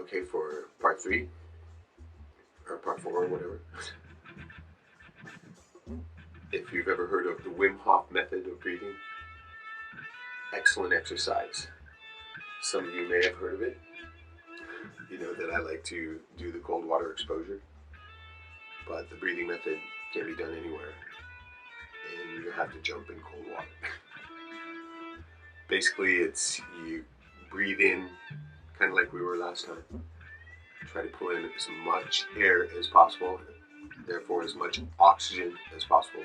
Okay, for part 3 or part 4 or whatever. If you've ever heard of the Wim Hof method of breathing, excellent exercise. Some of you may have heard of it. You know that I like to do the cold water exposure, but the breathing method can be done anywhere, and you have to jump in cold water. Basically, it's you breathe in, kind of like we were last time. Try to pull in as much air as possible, therefore as much oxygen as possible.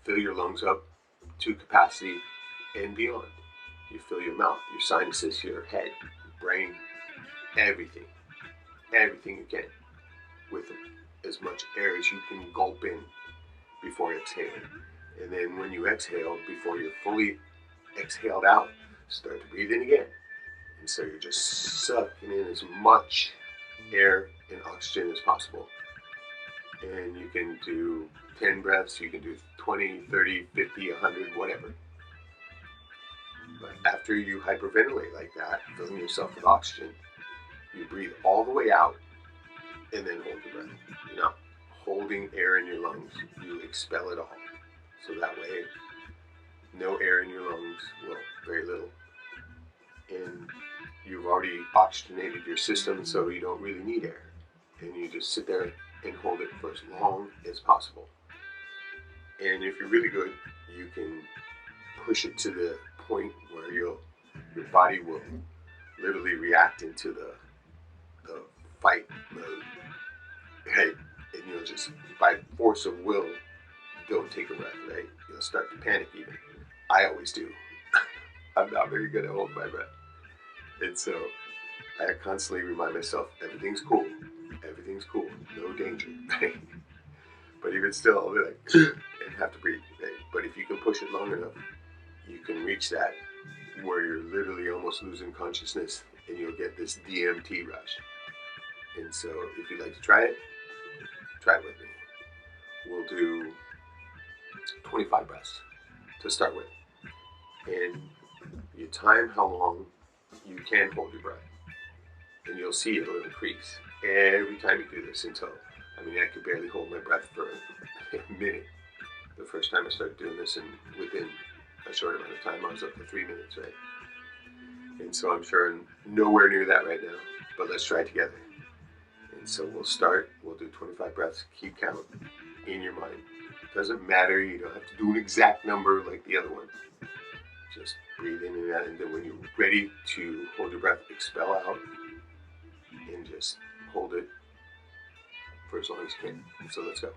Fill your lungs up to capacity and beyond. You fill your mouth, your sinuses, your head, your brain, everything you can, with as much air as you can gulp in before exhaling. And then when you exhale, before you're fully exhaled out, start to breathe in again. And so you're just sucking in as much air and oxygen as possible. And you can do 10 breaths, you can do 20, 30, 50, 100, whatever. But after you hyperventilate like that, filling yourself with oxygen, you breathe all the way out and then hold your breath. You're not holding air in your lungs, you expel it all. So that way, no air in your lungs, well, very little. And you've already oxygenated your system, so you don't really need air. And you just sit there and hold it for as long as possible. And if you're really good, you can push it to the point where your body will literally react into the fight mode, right? And you'll just, by force of will, don't take a breath, right? You'll start to panic even. I always do. I'm not very good at holding my breath. And so I constantly remind myself, everything's cool, no danger, right? But even still, I'll be like, and have to breathe, right? But if you can push it long enough, you can reach that where you're literally almost losing consciousness, and you'll get this DMT rush. And so if you'd like to try it with me. We'll do 25 breaths to start with. And you time how long you can hold your breath. And you'll see it'll increase every time you do this until, I could barely hold my breath for a minute the first time I started doing this, and within a short amount of time I was up to 3 minutes, right? And so I'm sure I'm nowhere near that right now, but let's try it together. And so we'll do 25 breaths, keep count in your mind. Doesn't matter, you don't have to do an exact number like the other one. Just breathe in and out, and then when you're ready to hold your breath, expel out, and just hold it for as long as you can. So let's go.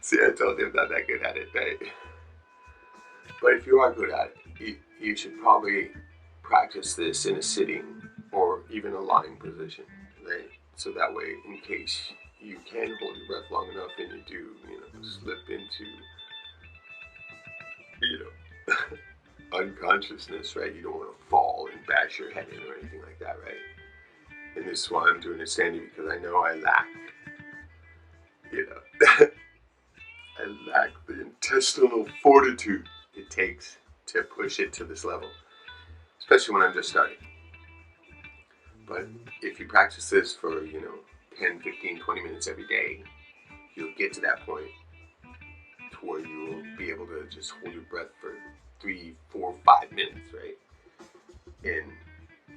See, I told you I'm not that good at it, right? But if you are good at it, you should probably practice this in a sitting or even a lying position, right? So that way, in case you can hold your breath long enough and you do, slip into, unconsciousness, right? You don't want to fall and bash your head in or anything like that, right? And this is why I'm doing it standing, because I know I lack, I lack the intestinal fortitude it takes to push it to this level, especially when I'm just starting. But if you practice this for, 10, 15, 20 minutes every day, you'll get to that point to where you'll be able to just hold your breath for 3, 4, 5 minutes, right? And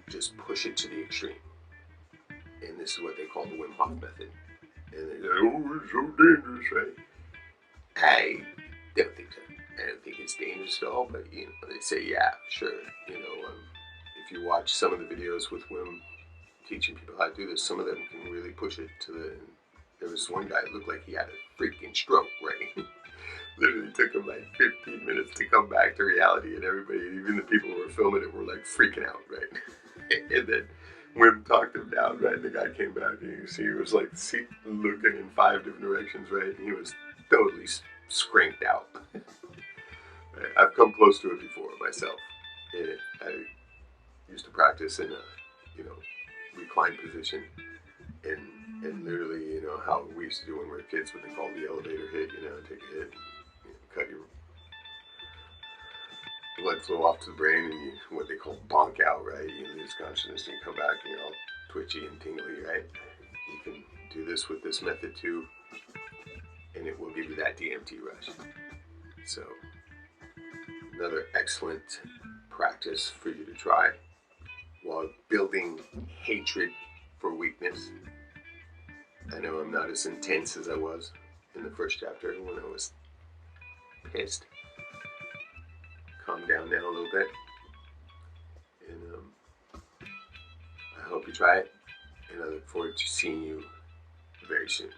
just push it to the extreme. And this is what they call the Wim Hof method. And they say, oh, it's so dangerous, right? I don't think so. I don't think it's dangerous at all, but they say, yeah, sure. If you watch some of the videos with Wim teaching people how to do this, some of them can really push it to the. There was one guy that looked like he had a freaking stroke, right? Literally took him like 15 minutes to come back to reality, and everybody, even the people who were filming it, were like freaking out, right? And then Wim talked him down, right? The guy came back, and you see he was like looking in 5 different directions, right? And he was totally scranked out. I've come close to it before myself. And I used to practice in a, reclined position, and literally, how we used to do when we were kids, what they call the elevator hit, take a hit, cut your blood flow off to the brain, and what they call bonk out, right? You lose consciousness and you come back and you're all twitchy and tingly, right? You can do this with this method too, and it will give you that DMT rush. So, another excellent practice for you to try while building hatred for weakness. I know I'm not as intense as I was in the first chapter when I was pissed. Calm down now a little bit. And I hope you try it. And I look forward to seeing you very soon.